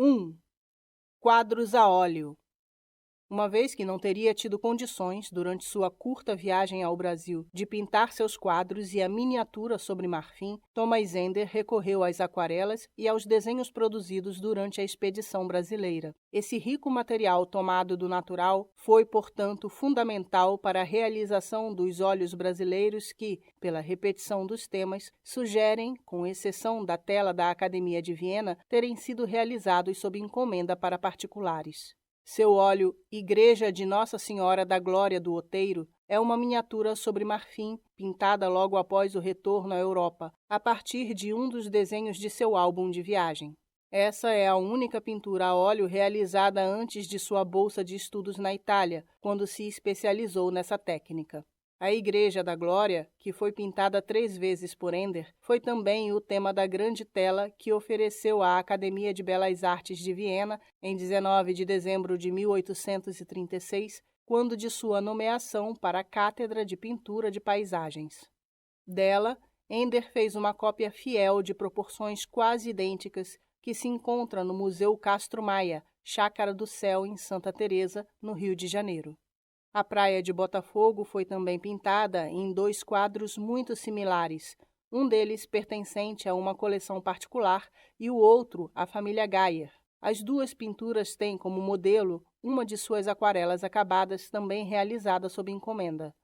1. Quadros a óleo. Uma vez que não teria tido condições, durante sua curta viagem ao Brasil, de pintar seus quadros e a miniatura sobre marfim, Thomas Ender recorreu às aquarelas e aos desenhos produzidos durante a expedição brasileira. Esse rico material tomado do natural foi, portanto, fundamental para a realização dos óleos brasileiros que, pela repetição dos temas, sugerem, com exceção da tela da Academia de Viena, terem sido realizados sob encomenda para particulares. Seu óleo Igreja de Nossa Senhora da Glória do Outeiro é uma miniatura sobre marfim, pintada logo após o retorno à Europa, a partir de um dos desenhos de seu álbum de viagem. Essa é a única pintura a óleo realizada antes de sua bolsa de estudos na Itália, quando se especializou nessa técnica. A Igreja da Glória, que foi pintada 3 vezes por Ender, foi também o tema da grande tela que ofereceu à Academia de Belas Artes de Viena em 19 de dezembro de 1836, quando de sua nomeação para a Cátedra de Pintura de Paisagens. Dela, Ender fez uma cópia fiel de proporções quase idênticas que se encontra no Museu Castro Maia, Chácara do Céu, em Santa Teresa, no Rio de Janeiro. A praia de Botafogo foi também pintada em 2 quadros muito similares, um deles pertencente a uma coleção particular e o outro à família Geyer. As 2 pinturas têm como modelo uma de suas aquarelas acabadas, também realizada sob encomenda.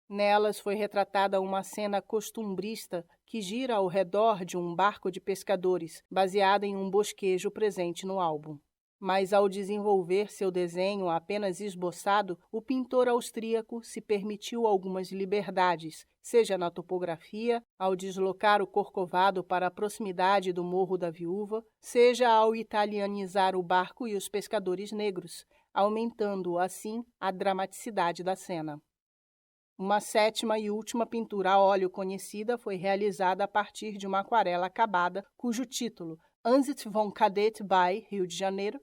Nelas foi retratada uma cena costumbrista que gira ao redor de um barco de pescadores, baseada em um bosquejo presente no álbum. Mas, ao desenvolver seu desenho apenas esboçado, o pintor austríaco se permitiu algumas liberdades, seja na topografia, ao deslocar o Corcovado para a proximidade do Morro da Viúva, seja ao italianizar o barco e os pescadores negros, aumentando, assim, a dramaticidade da cena. Uma 7ª e última pintura a óleo conhecida foi realizada a partir de uma aquarela acabada, cujo título, Ansicht von Cadete by, Rio de Janeiro,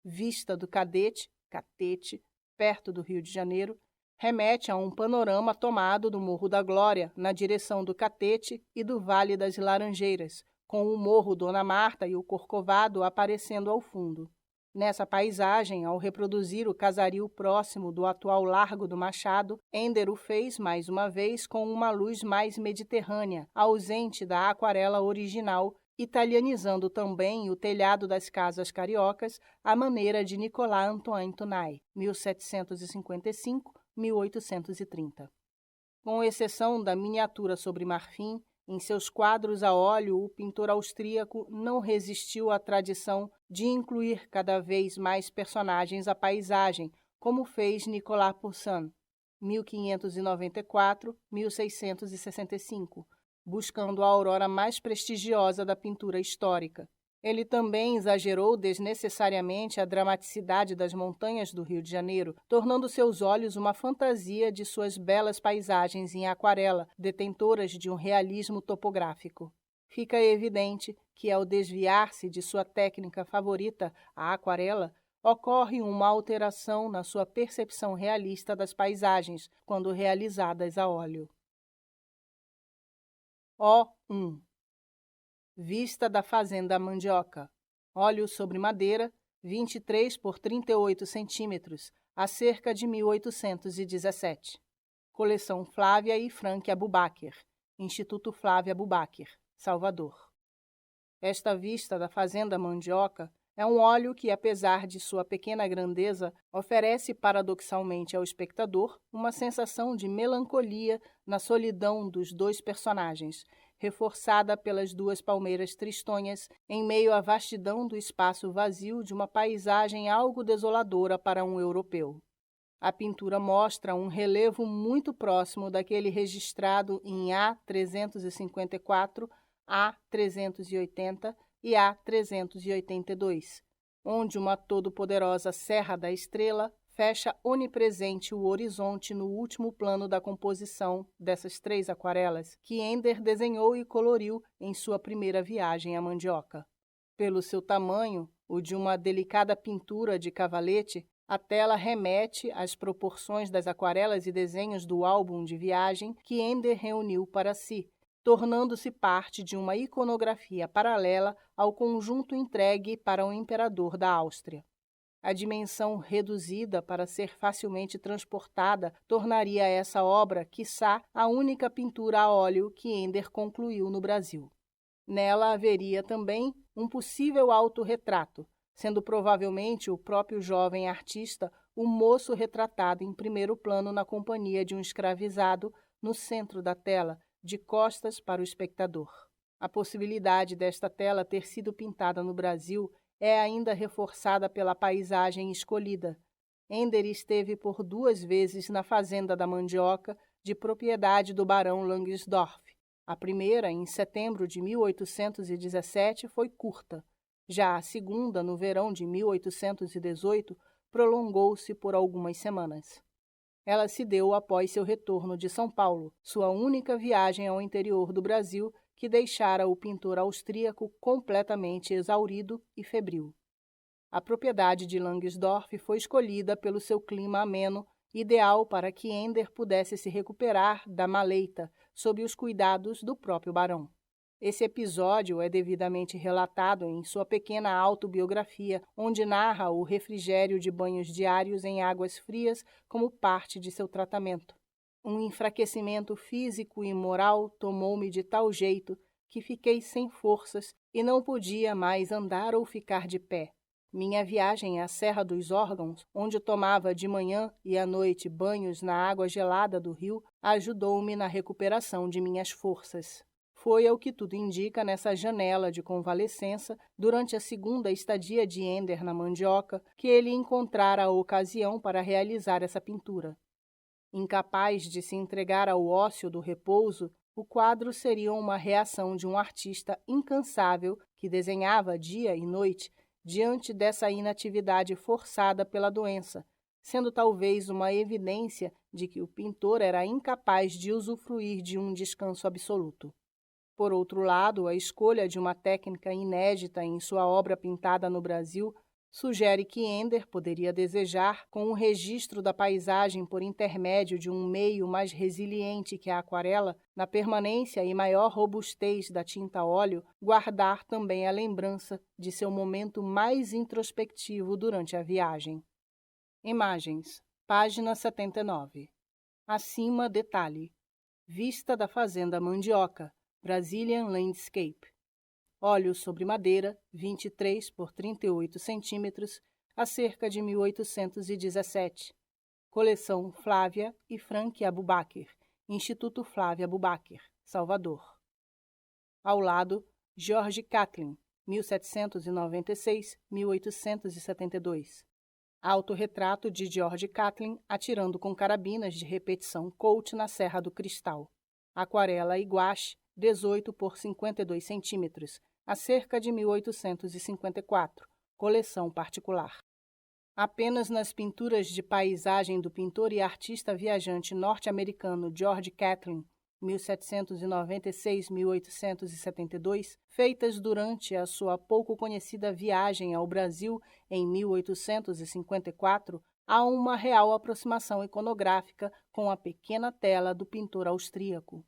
Vista do Cadete, Catete, perto do Rio de Janeiro, remete a um panorama tomado do Morro da Glória, na direção do Catete e do Vale das Laranjeiras, com o Morro Dona Marta e o Corcovado aparecendo ao fundo. Nessa paisagem, ao reproduzir o casario próximo do atual Largo do Machado, Ender o fez, mais uma vez, com uma luz mais mediterrânea, ausente da aquarela original, italianizando também o telhado das casas cariocas à maneira de Nicolas Antoine Tunay, 1755-1830. Com exceção da miniatura sobre marfim, em seus quadros a óleo, o pintor austríaco não resistiu à tradição de incluir cada vez mais personagens à paisagem, como fez Nicolas Poussin, 1594-1665, buscando a aurora mais prestigiosa da pintura histórica. Ele também exagerou desnecessariamente a dramaticidade das montanhas do Rio de Janeiro, tornando seus olhos uma fantasia de suas belas paisagens em aquarela, detentoras de um realismo topográfico. Fica evidente que, ao desviar-se de sua técnica favorita, a aquarela, ocorre uma alteração na sua percepção realista das paisagens, quando realizadas a óleo. O1. Vista da Fazenda Mandioca. Óleo sobre madeira, 23 por 38 centímetros, a cerca de 1817. Coleção Flávia e Frank Abubaker, Instituto Flávia Abubaker, Salvador. Esta vista da Fazenda Mandioca é um óleo que, apesar de sua pequena grandeza, oferece paradoxalmente ao espectador uma sensação de melancolia na solidão dos 2 personagens, reforçada pelas 2 palmeiras tristonhas em meio à vastidão do espaço vazio de uma paisagem algo desoladora para um europeu. A pintura mostra um relevo muito próximo daquele registrado em A354, A380 e A382, onde uma todo-poderosa Serra da Estrela fecha onipresente o horizonte no último plano da composição dessas 3 aquarelas que Ender desenhou e coloriu em sua primeira viagem à Mandioca. Pelo seu tamanho, o de uma delicada pintura de cavalete, a tela remete às proporções das aquarelas e desenhos do álbum de viagem que Ender reuniu para si, tornando-se parte de uma iconografia paralela ao conjunto entregue para o imperador da Áustria. A dimensão reduzida para ser facilmente transportada tornaria essa obra, quiçá, a única pintura a óleo que Ender concluiu no Brasil. Nela haveria também um possível autorretrato, sendo provavelmente o próprio jovem artista o moço retratado em primeiro plano na companhia de um escravizado no centro da tela, de costas para o espectador. A possibilidade desta tela ter sido pintada no Brasil é ainda reforçada pela paisagem escolhida. Ender esteve por 2 vezes na Fazenda da Mandioca, de propriedade do barão Langsdorff. A primeira, em setembro de 1817, foi curta. Já a segunda, no verão de 1818, prolongou-se por algumas semanas. Ela se deu após seu retorno de São Paulo, sua única viagem ao interior do Brasil, que deixara o pintor austríaco completamente exaurido e febril. A propriedade de Langsdorff foi escolhida pelo seu clima ameno, ideal para que Ender pudesse se recuperar da maleita, sob os cuidados do próprio barão. Esse episódio é devidamente relatado em sua pequena autobiografia, onde narra o refrigério de banhos diários em águas frias como parte de seu tratamento. Um enfraquecimento físico e moral tomou-me de tal jeito que fiquei sem forças e não podia mais andar ou ficar de pé. Minha viagem à Serra dos Órgãos, onde tomava de manhã e à noite banhos na água gelada do rio, ajudou-me na recuperação de minhas forças. Foi, ao que tudo indica, nessa janela de convalescença, durante a segunda estadia de Ender na Mandioca, que ele encontrara a ocasião para realizar essa pintura. Incapaz de se entregar ao ócio do repouso, o quadro seria uma reação de um artista incansável que desenhava dia e noite diante dessa inatividade forçada pela doença, sendo talvez uma evidência de que o pintor era incapaz de usufruir de um descanso absoluto. Por outro lado, a escolha de uma técnica inédita em sua obra pintada no Brasil sugere que Ender poderia desejar, com o registro da paisagem por intermédio de um meio mais resiliente que a aquarela, na permanência e maior robustez da tinta a óleo, guardar também a lembrança de seu momento mais introspectivo durante a viagem. Imagens. Página 79. Acima, detalhe. Vista da Fazenda Mandioca, Brazilian Landscape. Óleo sobre madeira, 23 por 38 centímetros, a cerca de 1817. Coleção Flávia e Frank Abubakir, Instituto Flávia Abubakir, Salvador. Ao lado, George Catlin, 1796-1872. Autorretrato de George Catlin atirando com carabinas de repetição Colt na Serra do Cristal. Aquarela e guache, 18 por 52 centímetros, a cerca de 1854, coleção particular. Apenas nas pinturas de paisagem do pintor e artista viajante norte-americano George Catlin, 1796-1872, feitas durante a sua pouco conhecida viagem ao Brasil em 1854, há uma real aproximação iconográfica com a pequena tela do pintor austríaco.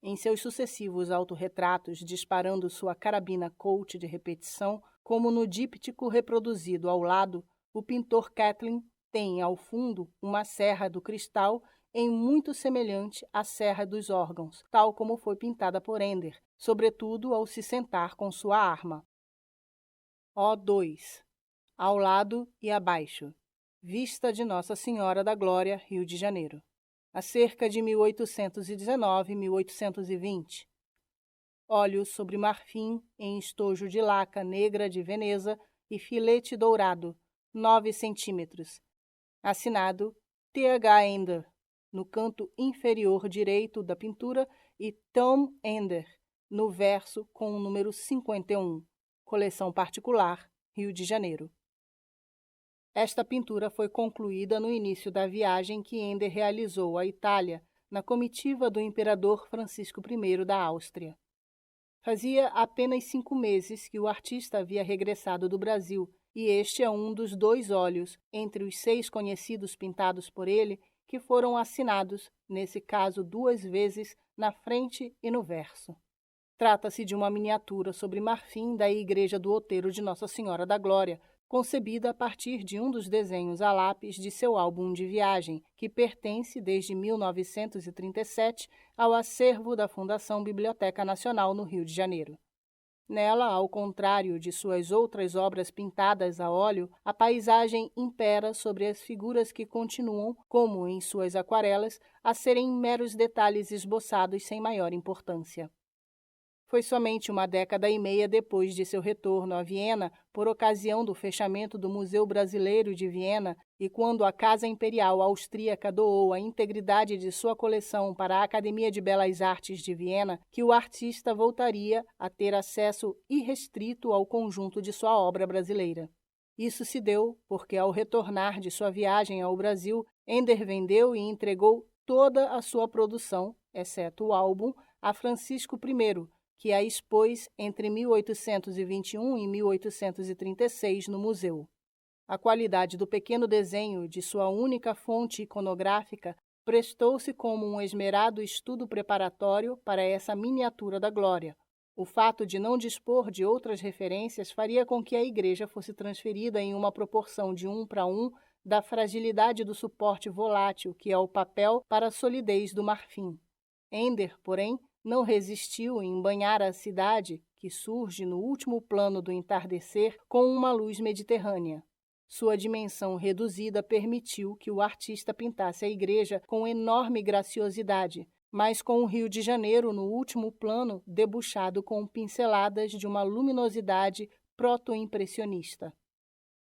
Em seus sucessivos autorretratos, disparando sua carabina Colt de repetição, como no díptico reproduzido ao lado, o pintor Catlin tem, ao fundo, uma Serra do Cristal em muito semelhante à Serra dos Órgãos, tal como foi pintada por Ender, sobretudo ao se sentar com sua arma. O2. Ao lado e abaixo. Vista de Nossa Senhora da Glória, Rio de Janeiro. A cerca de 1819-1820. Óleo sobre marfim em estojo de laca negra de Veneza e filete dourado, 9 centímetros. Assinado T.H. Ender, no canto inferior direito da pintura, e Tom Ender, no verso com o número 51. Coleção particular, Rio de Janeiro. Esta pintura foi concluída no início da viagem que Ender realizou à Itália, na comitiva do imperador Francisco I da Áustria. Fazia apenas 5 meses que o artista havia regressado do Brasil, e este é um dos 2 óleos, entre os 6 conhecidos pintados por ele, que foram assinados, nesse caso 2 vezes, na frente e no verso. Trata-se de uma miniatura sobre marfim da Igreja do Outeiro de Nossa Senhora da Glória, concebida a partir de um dos desenhos a lápis de seu álbum de viagem, que pertence desde 1937 ao acervo da Fundação Biblioteca Nacional no Rio de Janeiro. Nela, ao contrário de suas outras obras pintadas a óleo, a paisagem impera sobre as figuras que continuam, como em suas aquarelas, a serem meros detalhes esboçados sem maior importância. Foi somente uma década e meia depois de seu retorno a Viena, por ocasião do fechamento do Museu Brasileiro de Viena, e quando a Casa Imperial Austríaca doou a integridade de sua coleção para a Academia de Belas Artes de Viena, que o artista voltaria a ter acesso irrestrito ao conjunto de sua obra brasileira. Isso se deu porque, ao retornar de sua viagem ao Brasil, Ender vendeu e entregou toda a sua produção, exceto o álbum, a Francisco I, que a expôs entre 1821 e 1836 no museu. A qualidade do pequeno desenho de sua única fonte iconográfica prestou-se como um esmerado estudo preparatório para essa miniatura da glória. O fato de não dispor de outras referências faria com que a igreja fosse transferida em uma proporção de 1:1 da fragilidade do suporte volátil, que é o papel, para a solidez do marfim. Ender, porém, não resistiu em banhar a cidade, que surge no último plano do entardecer, com uma luz mediterrânea. Sua dimensão reduzida permitiu que o artista pintasse a igreja com enorme graciosidade, mas com o Rio de Janeiro no último plano debuxado com pinceladas de uma luminosidade proto-impressionista.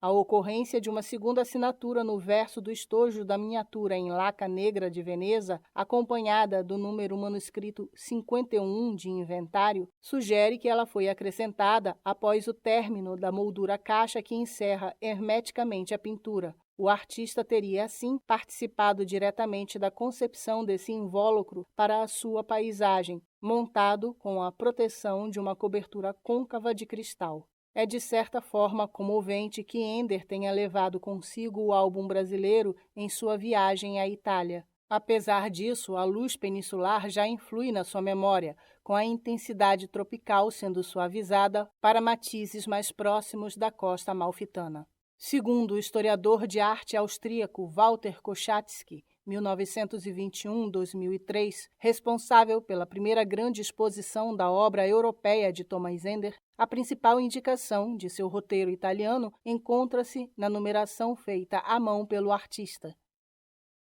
A ocorrência de uma segunda assinatura no verso do estojo da miniatura em laca negra de Veneza, acompanhada do número manuscrito 51 de inventário, sugere que ela foi acrescentada após o término da moldura caixa que encerra hermeticamente a pintura. O artista teria, assim, participado diretamente da concepção desse invólucro para a sua paisagem, montado com a proteção de uma cobertura côncava de cristal. É de certa forma comovente que Ender tenha levado consigo o álbum brasileiro em sua viagem à Itália. Apesar disso, a luz peninsular já influi na sua memória, com a intensidade tropical sendo suavizada para matizes mais próximos da costa amalfitana. Segundo o historiador de arte austríaco Walter Koschatzky, 1921-2003, responsável pela primeira grande exposição da obra europeia de Thomas Ender, a principal indicação de seu roteiro italiano encontra-se na numeração feita à mão pelo artista.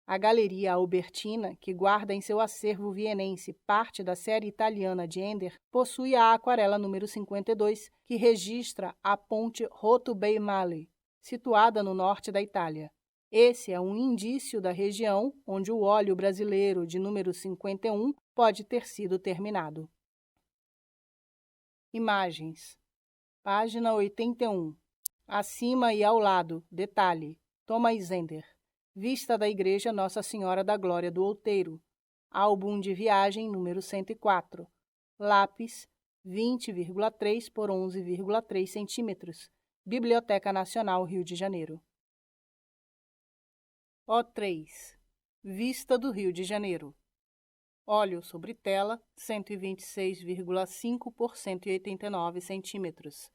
A Galeria Albertina, que guarda em seu acervo vienense parte da série italiana de Ender, possui a aquarela número 52, que registra a ponte Rotto bei Mali, situada no norte da Itália. Esse é um indício da região onde o óleo brasileiro de número 51 pode ter sido terminado. Imagens. Página 81. Acima e ao lado, detalhe, Thomas Ender. Vista da Igreja Nossa Senhora da Glória do Outeiro. Álbum de viagem número 104. Lápis, 20,3 por 11,3 centímetros. Biblioteca Nacional, Rio de Janeiro. O3. Vista do Rio de Janeiro. Óleo sobre tela, 126,5 por 189 centímetros.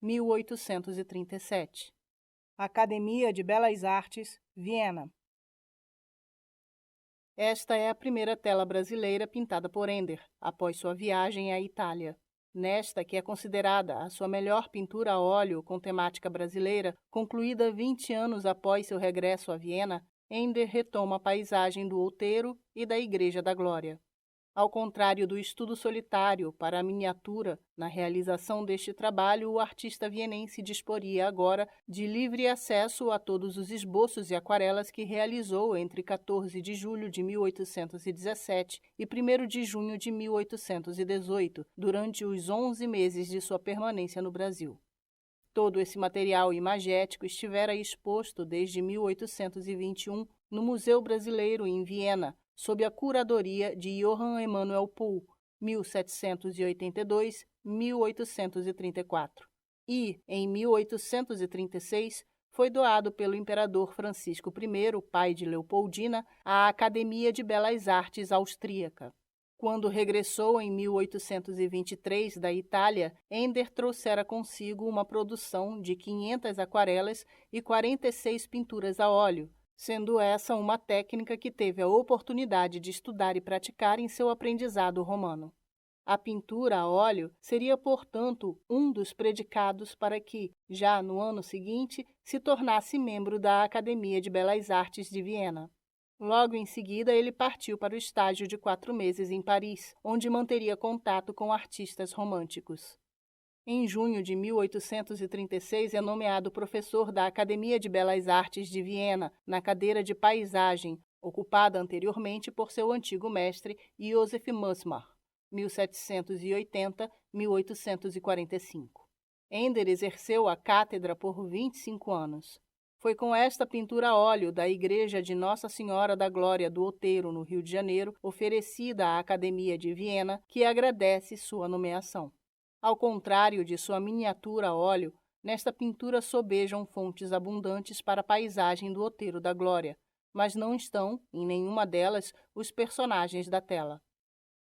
1837. Academia de Belas Artes, Viena. Esta é a primeira tela brasileira pintada por Ender, após sua viagem à Itália. Nesta, que é considerada a sua melhor pintura a óleo com temática brasileira, concluída 20 anos após seu regresso a Viena, Ender retoma a paisagem do outeiro e da Igreja da Glória. Ao contrário do estudo solitário para a miniatura, na realização deste trabalho, o artista vienense disporia agora de livre acesso a todos os esboços e aquarelas que realizou entre 14 de julho de 1817 e 1º de junho de 1818, durante os 11 meses de sua permanência no Brasil. Todo esse material imagético estivera exposto desde 1821 no Museu Brasileiro em Viena, sob a curadoria de Johann Emanuel Puhl, 1782-1834. E, em 1836, foi doado pelo imperador Francisco I, pai de Leopoldina, à Academia de Belas Artes austríaca. Quando regressou em 1823 da Itália, Ender trouxera consigo uma produção de 500 aquarelas e 46 pinturas a óleo, sendo essa uma técnica que teve a oportunidade de estudar e praticar em seu aprendizado romano. A pintura a óleo seria, portanto, um dos predicados para que, já no ano seguinte, se tornasse membro da Academia de Belas Artes de Viena. Logo em seguida, ele partiu para o estágio de 4 meses em Paris, onde manteria contato com artistas românticos. Em junho de 1836, é nomeado professor da Academia de Belas Artes de Viena, na cadeira de paisagem, ocupada anteriormente por seu antigo mestre, Joseph Musmar, 1780-1845. Ender exerceu a cátedra por 25 anos. Foi com esta pintura a óleo da Igreja de Nossa Senhora da Glória do Outeiro, no Rio de Janeiro, oferecida à Academia de Viena, que agradece sua nomeação. Ao contrário de sua miniatura a óleo, nesta pintura sobejam fontes abundantes para a paisagem do Outeiro da Glória, mas não estão, em nenhuma delas, os personagens da tela.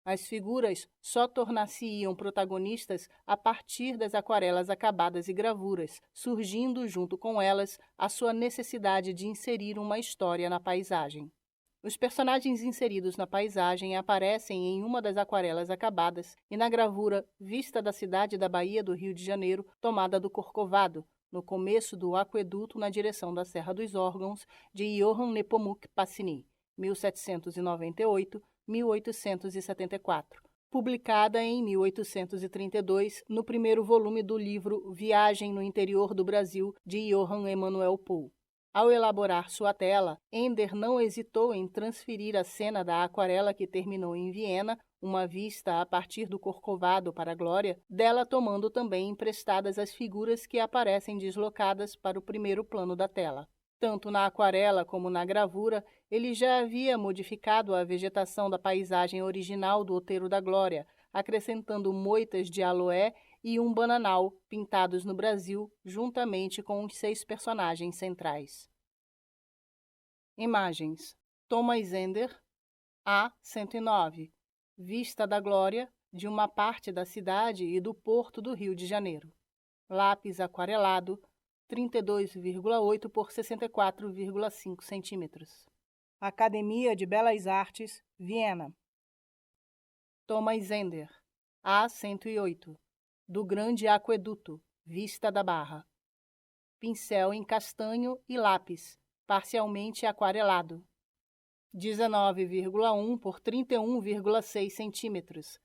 As figuras só tornar-se-iam protagonistas a partir das aquarelas acabadas e gravuras, surgindo junto com elas a sua necessidade de inserir uma história na paisagem. Os personagens inseridos na paisagem aparecem em uma das aquarelas acabadas e na gravura Vista da Cidade da Bahia do Rio de Janeiro, tomada do Corcovado, no começo do aqueduto na direção da Serra dos Órgãos, de Johann Nepomuk Passini, 1798-1874, publicada em 1832 no primeiro volume do livro Viagem no Interior do Brasil, de Johann Emanuel Pohl. Ao elaborar sua tela, Ender não hesitou em transferir a cena da aquarela que terminou em Viena, uma vista a partir do Corcovado para a Glória, dela tomando também emprestadas as figuras que aparecem deslocadas para o primeiro plano da tela. Tanto na aquarela como na gravura, ele já havia modificado a vegetação da paisagem original do Outeiro da Glória, acrescentando moitas de aloé e um bananal pintados no Brasil, juntamente com os 6 personagens centrais. Imagens: Thomas Ender, A109, Vista da Glória, de uma parte da cidade e do porto do Rio de Janeiro. Lápis aquarelado, 32,8 por 64,5 centímetros. Academia de Belas Artes, Viena. Thomas Ender, A108, do Grande Aqueduto, Vista da Barra. Pincel em castanho e lápis, parcialmente aquarelado. 19,1 por 31,6 centímetros.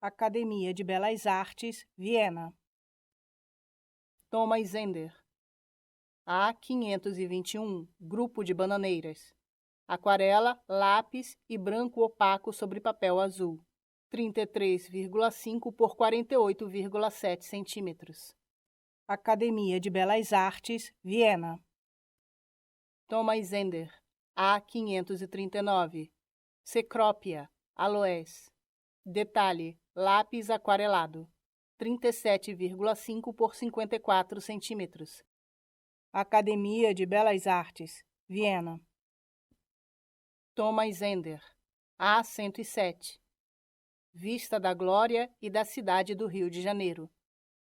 Academia de Belas Artes, Viena. Thomas Ender, A521, Grupo de Bananeiras. Aquarela, lápis e branco opaco sobre papel azul. 33,5 por 48,7 centímetros. Academia de Belas Artes, Viena. Thomas Ender, A539, Cecrópia, aloés. Detalhe, lápis aquarelado. 37,5 por 54 centímetros. Academia de Belas Artes, Viena. Thomas Ender, A107, Vista da Glória e da Cidade do Rio de Janeiro.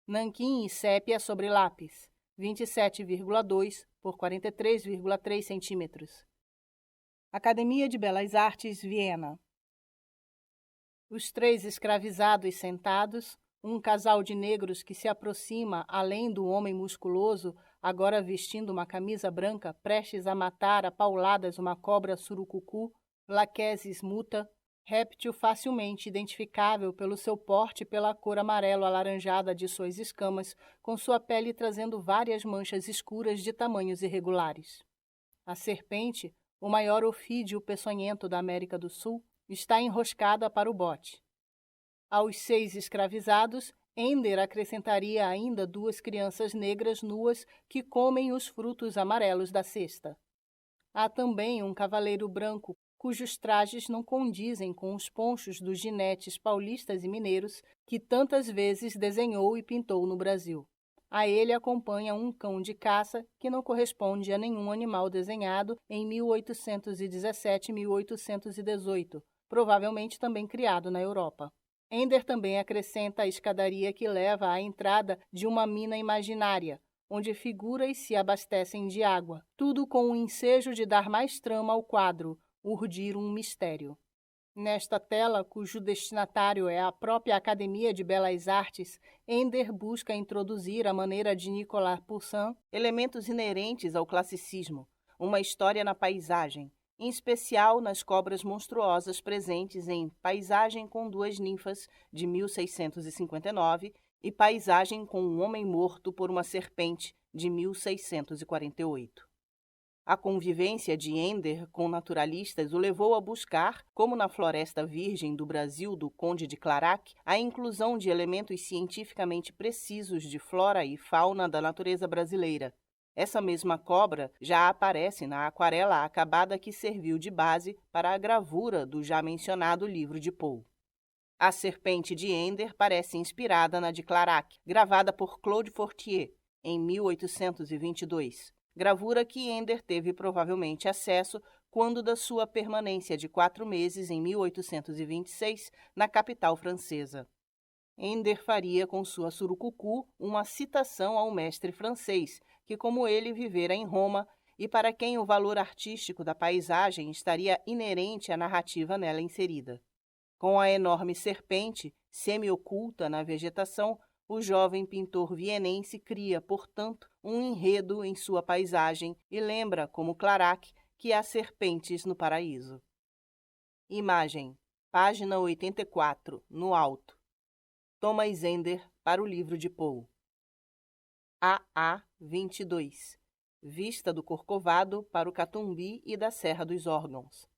Nanquim e sépia sobre lápis, 27,2 por 43,3 centímetros. Academia de Belas Artes, Viena. Os 3 escravizados sentados, um casal de negros que se aproxima além do homem musculoso, agora vestindo uma camisa branca, prestes a matar a pauladas uma cobra surucucu, Lachesis muta, réptil facilmente identificável pelo seu porte e pela cor amarelo-alaranjada de suas escamas, com sua pele trazendo várias manchas escuras de tamanhos irregulares. A serpente, o maior ofídeo peçonhento da América do Sul, está enroscada para o bote. Aos 6 escravizados, Ender acrescentaria ainda 2 crianças negras nuas que comem os frutos amarelos da cesta. Há também um cavaleiro branco, cujos trajes não condizem com os ponchos dos ginetes paulistas e mineiros que tantas vezes desenhou e pintou no Brasil. A ele acompanha um cão de caça que não corresponde a nenhum animal desenhado em 1817 e 1818, provavelmente também criado na Europa. Ender também acrescenta a escadaria que leva à entrada de uma mina imaginária, onde figuras se abastecem de água, tudo com o ensejo de dar mais trama ao quadro, urdir um mistério. Nesta tela, cujo destinatário é a própria Academia de Belas Artes, Ender busca introduzir, à maneira de Nicolas Poussin, elementos inerentes ao classicismo, uma história na paisagem, em especial nas cobras monstruosas presentes em Paisagem com Duas Ninfas, de 1659, e Paisagem com um Homem Morto por uma Serpente, de 1648. A convivência de Ender com naturalistas o levou a buscar, como na Floresta Virgem do Brasil do Conde de Clarac, a inclusão de elementos cientificamente precisos de flora e fauna da natureza brasileira. Essa mesma cobra já aparece na aquarela acabada que serviu de base para a gravura do já mencionado livro de Poe. A serpente de Ender parece inspirada na de Clarac, gravada por Claude Fortier, em 1822. Gravura que Ender teve provavelmente acesso quando da sua permanência de 4 meses em 1826 na capital francesa. Ender faria com sua surucucu uma citação ao mestre francês, que como ele vivera em Roma e para quem o valor artístico da paisagem estaria inerente à narrativa nela inserida. Com a enorme serpente, semi-oculta na vegetação, o jovem pintor vienense cria, portanto, um enredo em sua paisagem e lembra, como Clarac, que há serpentes no paraíso. Imagem, página 84, no alto. Thomas Ender para o livro de Poe. AA 22. Vista do Corcovado para o Catumbi e da Serra dos Órgãos.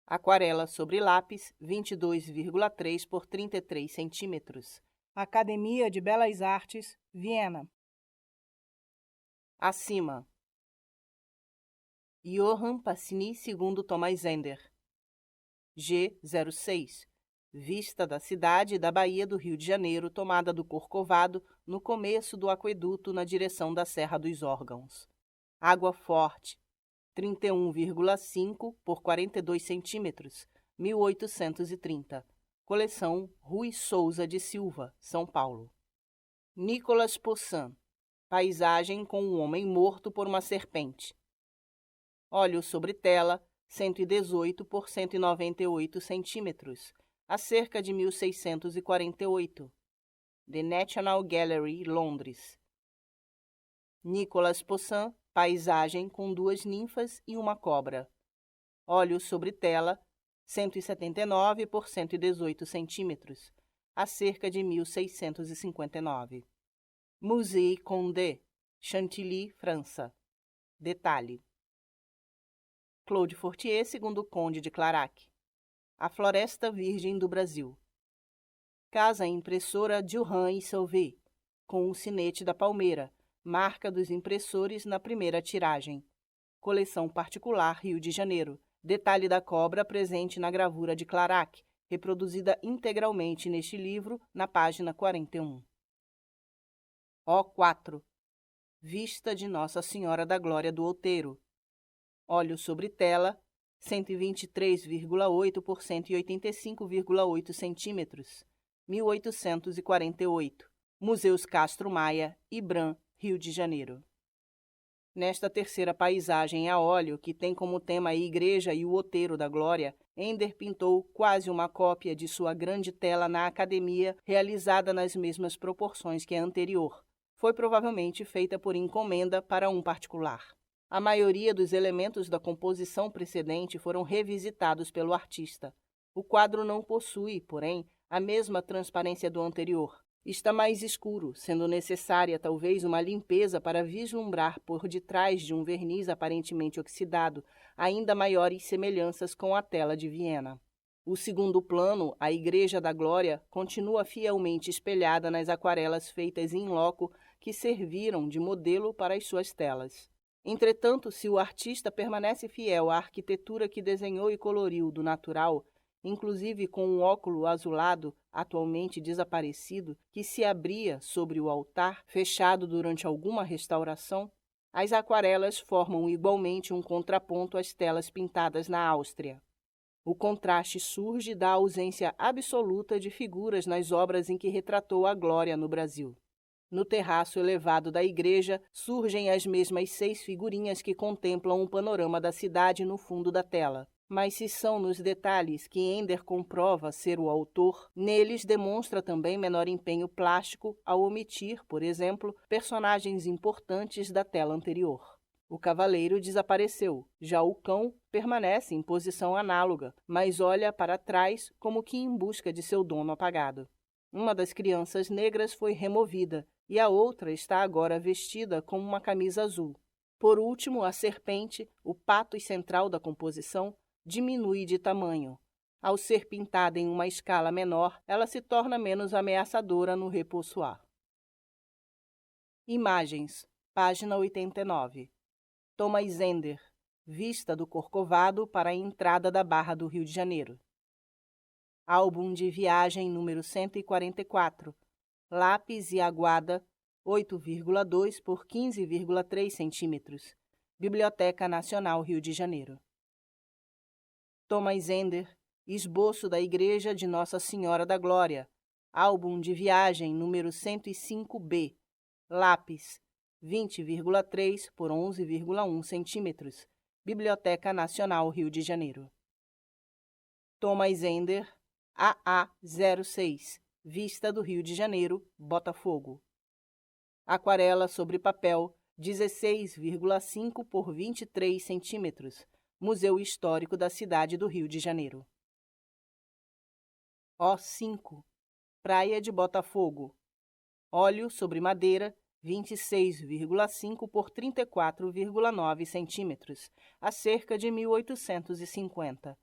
Aquarela sobre lápis, 22,3 por 33 centímetros. Academia de Belas Artes, Viena. Acima. Johann Pacini segundo Thomas Ender. G06. Vista da cidade e da Baía do Rio de Janeiro, tomada do Corcovado, no começo do aqueduto na direção da Serra dos Órgãos. Água forte, 31,5 por 42 centímetros, 1830. Coleção Rui Souza de Silva, São Paulo. Nicolas Poussin. Paisagem com um homem morto por uma serpente. Óleo sobre tela, 118 por 198 centímetros, a cerca de 1648. The National Gallery, Londres. Nicolas Poussin. Paisagem com duas ninfas e uma cobra. Óleo sobre tela, 179 por 118 centímetros, a cerca de 1659. Musée Condé, Chantilly, França. Detalhe. Claude Fortier, segundo o Conde de Clarac. A Floresta Virgem do Brasil. Casa impressora Durand e Sauvé, com o sinete da palmeira, marca dos impressores na primeira tiragem. Coleção particular Rio de Janeiro. Detalhe da cobra presente na gravura de Clarac, reproduzida integralmente neste livro, na página 41. O4. Vista de Nossa Senhora da Glória do Outeiro. Óleo sobre tela, 123,8 por 185,8 centímetros, 1848. Museus Castro Maia, Ibram, Rio de Janeiro. Nesta terceira paisagem a óleo, que tem como tema a Igreja e o Outeiro da Glória, Ender pintou quase uma cópia de sua grande tela na Academia, realizada nas mesmas proporções que a anterior. Foi provavelmente feita por encomenda para um particular. A maioria dos elementos da composição precedente foram revisitados pelo artista. O quadro não possui, porém, a mesma transparência do anterior. Está mais escuro, sendo necessária talvez uma limpeza para vislumbrar por detrás de um verniz aparentemente oxidado ainda maiores semelhanças com a tela de Viena. O segundo plano, a Igreja da Glória, continua fielmente espelhada nas aquarelas feitas in loco que serviram de modelo para as suas telas. Entretanto, se o artista permanece fiel à arquitetura que desenhou e coloriu do natural, inclusive com um óculo azulado, atualmente desaparecido, que se abria sobre o altar, fechado durante alguma restauração, as aquarelas formam igualmente um contraponto às telas pintadas na Áustria. O contraste surge da ausência absoluta de figuras nas obras em que retratou a glória no Brasil. No terraço elevado da igreja surgem as mesmas 6 figurinhas que contemplam um panorama da cidade no fundo da tela. Mas se são nos detalhes que Ender comprova ser o autor, neles demonstra também menor empenho plástico ao omitir, por exemplo, personagens importantes da tela anterior. O cavaleiro desapareceu, já o cão permanece em posição análoga, mas olha para trás como que em busca de seu dono apagado. Uma das crianças negras foi removida e a outra está agora vestida com uma camisa azul. Por último, a serpente, o patos central da composição, diminui de tamanho. Ao ser pintada em uma escala menor, ela se torna menos ameaçadora no repousoir. Imagens, página 89. Thomas Ender, vista do Corcovado para a entrada da Barra do Rio de Janeiro. Álbum de viagem número 144, lápis e aguada, 8,2 por 15,3 centímetros. Biblioteca Nacional, Rio de Janeiro. Thomas Ender, esboço da Igreja de Nossa Senhora da Glória, álbum de viagem número 105B, lápis, 20,3 por 11,1 centímetros. Biblioteca Nacional, Rio de Janeiro. Thomas Ender, AA06, Vista do Rio de Janeiro, Botafogo. Aquarela sobre papel, 16,5 por 23 centímetros. Museu Histórico da Cidade do Rio de Janeiro. O5, Praia de Botafogo. Óleo sobre madeira, 26,5 por 34,9 centímetros, a cerca de 1850.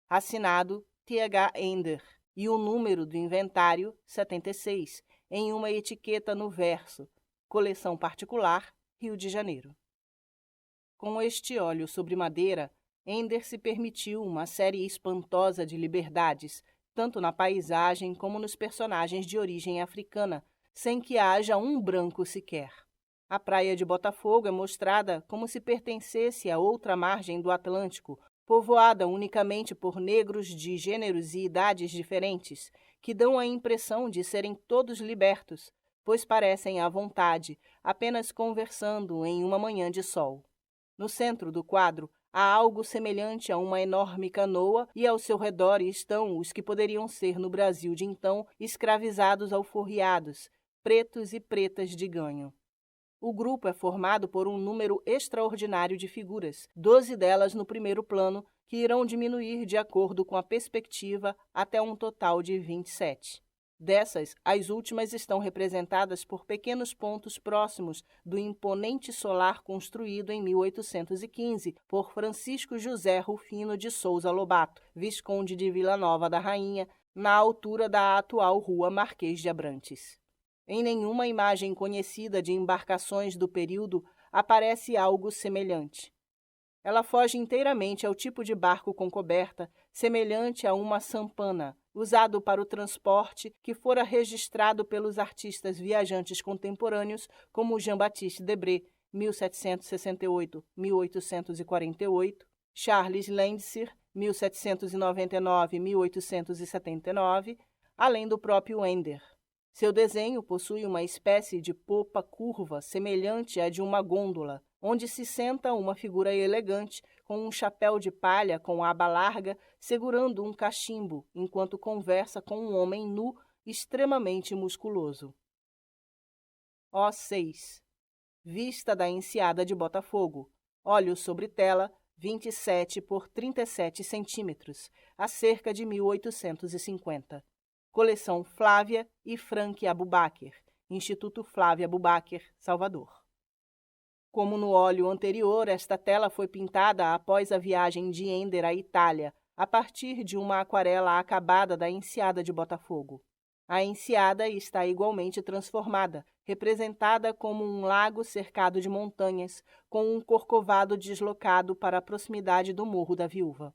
Assinado T.H. Ender e o número do inventário 76, em uma etiqueta no verso, coleção particular, Rio de Janeiro. Com este óleo sobre madeira, Ender se permitiu uma série espantosa de liberdades, tanto na paisagem como nos personagens de origem africana, sem que haja um branco sequer. A praia de Botafogo é mostrada como se pertencesse a outra margem do Atlântico, povoada unicamente por negros de gêneros e idades diferentes, que dão a impressão de serem todos libertos, pois parecem à vontade, apenas conversando em uma manhã de sol. No centro do quadro, há algo semelhante a uma enorme canoa e ao seu redor estão os que poderiam ser no Brasil de então escravizados alforriados, pretos e pretas de ganho. O grupo é formado por um número extraordinário de figuras, 12 delas no primeiro plano, que irão diminuir de acordo com a perspectiva até um total de 27. Dessas, as últimas estão representadas por pequenos pontos próximos do imponente solar construído em 1815 por Francisco José Rufino de Souza Lobato, Visconde de Vila Nova da Rainha, na altura da atual Rua Marquês de Abrantes. Em nenhuma imagem conhecida de embarcações do período aparece algo semelhante. Ela foge inteiramente ao tipo de barco com coberta, semelhante a uma sampana, usado para o transporte, que fora registrado pelos artistas viajantes contemporâneos como Jean-Baptiste Debré, 1768-1848, Charles Landseer, 1799-1879, além do próprio Ender. Seu desenho possui uma espécie de popa curva semelhante à de uma gôndola, onde se senta uma figura elegante com um chapéu de palha com aba larga, segurando um cachimbo, enquanto conversa com um homem nu extremamente musculoso. O6. Vista da Enseada de Botafogo. Óleo sobre tela, 27 por 37 centímetros, a cerca de 1850. Coleção Flávia e Frank Abubaker, Instituto Flávia Abubaker, Salvador. Como no óleo anterior, esta tela foi pintada após a viagem de Ender à Itália, a partir de uma aquarela acabada da Enseada de Botafogo. A Enseada está igualmente transformada, representada como um lago cercado de montanhas, com um corcovado deslocado para a proximidade do Morro da Viúva.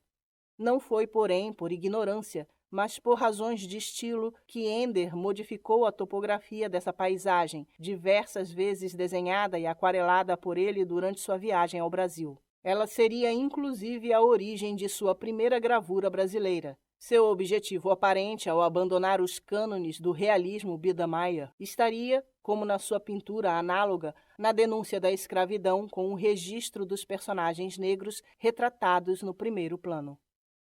Não foi, porém, por ignorância, mas por razões de estilo que Ender modificou a topografia dessa paisagem, diversas vezes desenhada e aquarelada por ele durante sua viagem ao Brasil. Ela seria inclusive a origem de sua primeira gravura brasileira. Seu objetivo aparente ao abandonar os cânones do realismo Biedermeier estaria, como na sua pintura análoga, na denúncia da escravidão com o registro dos personagens negros retratados no primeiro plano.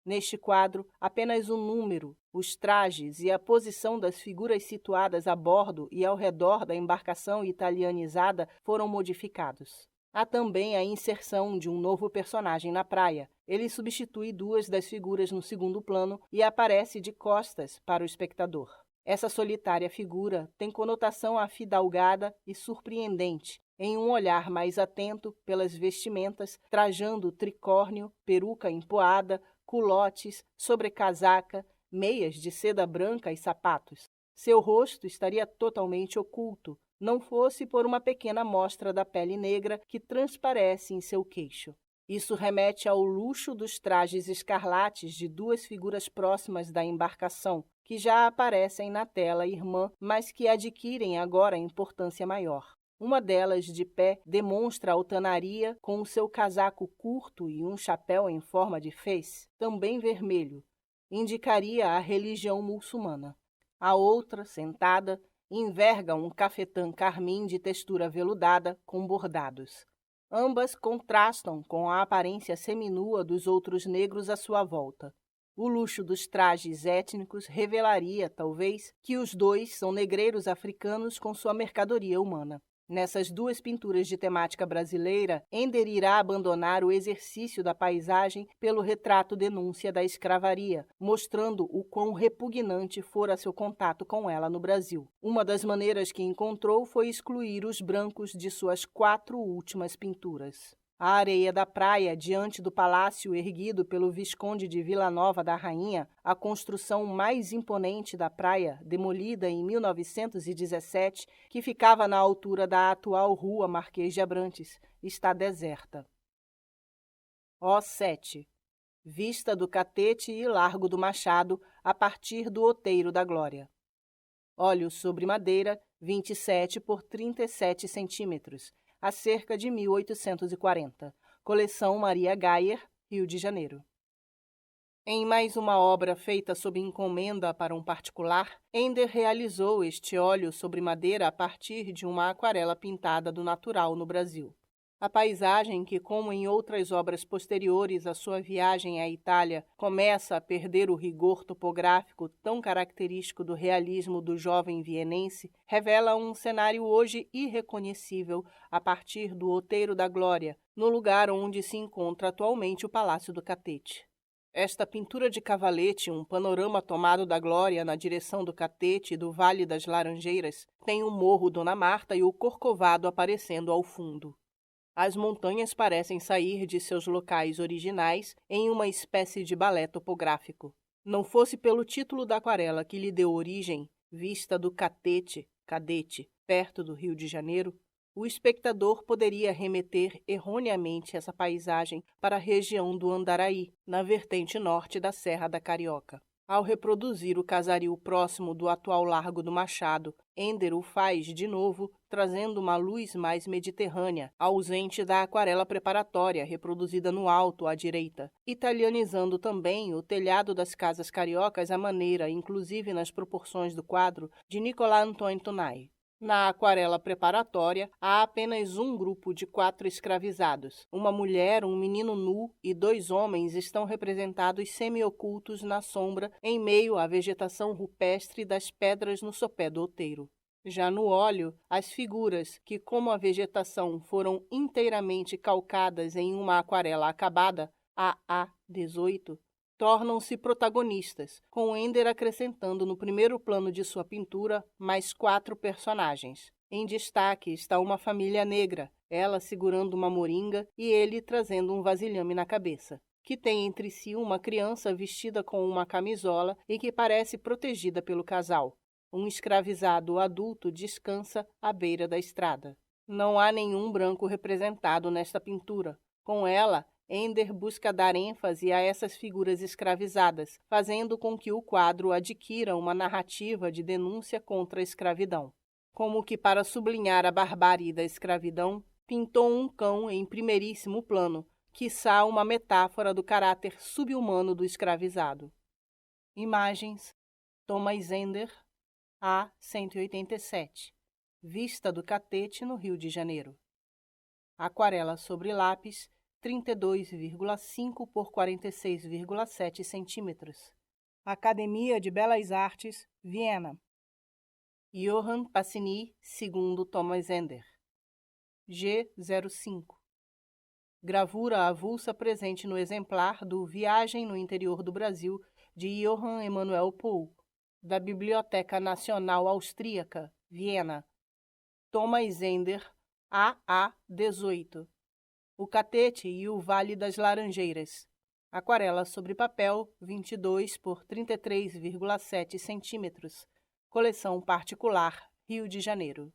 Neste quadro, apenas o número, os trajes e a posição das figuras situadas a bordo e ao redor da embarcação italianizada foram modificados. Há também a inserção de um novo personagem na praia. Ele substitui duas das figuras no segundo plano e aparece de costas para o espectador. Essa solitária figura tem conotação afidalgada e surpreendente, em um olhar mais atento pelas vestimentas, trajando tricórnio, peruca empoada, culotes, sobrecasaca, meias de seda branca e sapatos. Seu rosto estaria totalmente oculto, não fosse por uma pequena amostra da pele negra que transparece em seu queixo. Isso remete ao luxo dos trajes escarlates de duas figuras próximas da embarcação, que já aparecem na tela irmã, mas que adquirem agora importância maior. Uma delas, de pé, demonstra a altanaria com o seu casaco curto e um chapéu em forma de fez, também vermelho. Indicaria a religião muçulmana. A outra, sentada, enverga um cafetã carmim de textura veludada com bordados. Ambas contrastam com a aparência seminua dos outros negros à sua volta. O luxo dos trajes étnicos revelaria, talvez, que os dois são negreiros africanos com sua mercadoria humana. Nessas duas pinturas de temática brasileira, Ender irá abandonar o exercício da paisagem pelo retrato denúncia da escravaria, mostrando o quão repugnante fora seu contato com ela no Brasil. Uma das maneiras que encontrou foi excluir os brancos de suas 4 últimas pinturas. A areia da praia, diante do palácio erguido pelo Visconde de Vila Nova da Rainha, a construção mais imponente da praia, demolida em 1917, que ficava na altura da atual Rua Marquês de Abrantes, está deserta. O7. Vista do Catete e Largo do Machado a partir do Outeiro da Glória. Óleo sobre madeira, 27 por 37 centímetros, a cerca de 1840. Coleção Maria Gayer, Rio de Janeiro. Em mais uma obra feita sob encomenda para um particular, Ender realizou este óleo sobre madeira a partir de uma aquarela pintada do natural no Brasil. A paisagem, que, como em outras obras posteriores à sua viagem à Itália, começa a perder o rigor topográfico tão característico do realismo do jovem vienense, revela um cenário hoje irreconhecível a partir do Outeiro da Glória, no lugar onde se encontra atualmente o Palácio do Catete. Esta pintura de cavalete, um panorama tomado da Glória na direção do Catete e do Vale das Laranjeiras, tem o Morro Dona Marta e o Corcovado aparecendo ao fundo. As montanhas parecem sair de seus locais originais em uma espécie de balé topográfico. Não fosse pelo título da aquarela que lhe deu origem, Vista do Catete, Cadete, perto do Rio de Janeiro, o espectador poderia remeter erroneamente essa paisagem para a região do Andaraí, na vertente norte da Serra da Carioca. Ao reproduzir o casario próximo do atual Largo do Machado, Ender o faz de novo, trazendo uma luz mais mediterrânea, ausente da aquarela preparatória reproduzida no alto à direita, italianizando também o telhado das casas cariocas à maneira, inclusive nas proporções do quadro, de Nicolas Antoine Tonai. Na aquarela preparatória, há apenas um grupo de 4 escravizados. Uma mulher, um menino nu e 2 homens estão representados semi-ocultos na sombra em meio à vegetação rupestre das pedras no sopé do outeiro. Já no óleo, as figuras, que como a vegetação foram inteiramente calcadas em uma aquarela acabada, AA18, tornam-se protagonistas, com Ender acrescentando no primeiro plano de sua pintura mais 4 personagens. Em destaque está uma família negra, ela segurando uma moringa e ele trazendo um vasilhame na cabeça, que tem entre si uma criança vestida com uma camisola e que parece protegida pelo casal. Um escravizado adulto descansa à beira da estrada. Não há nenhum branco representado nesta pintura. Com ela, Ender busca dar ênfase a essas figuras escravizadas, fazendo com que o quadro adquira uma narrativa de denúncia contra a escravidão. Como que para sublinhar a barbárie da escravidão, pintou um cão em primeiríssimo plano, quiçá uma metáfora do caráter subhumano do escravizado. Imagens: Thomas Ender, A. 187. Vista do Catete, no Rio de Janeiro. Aquarela sobre lápis, 32,5 por 46,7 centímetros. Academia de Belas Artes, Viena. Johann Pacini, segundo Thomas Ender. G05. Gravura avulsa presente no exemplar do Viagem no Interior do Brasil, de Johann Emanuel Pohl, da Biblioteca Nacional Austríaca, Viena. Thomas Ender, AA 18. O Catete e o Vale das Laranjeiras. Aquarela sobre papel, 22 por 33,7 centímetros. Coleção particular, Rio de Janeiro.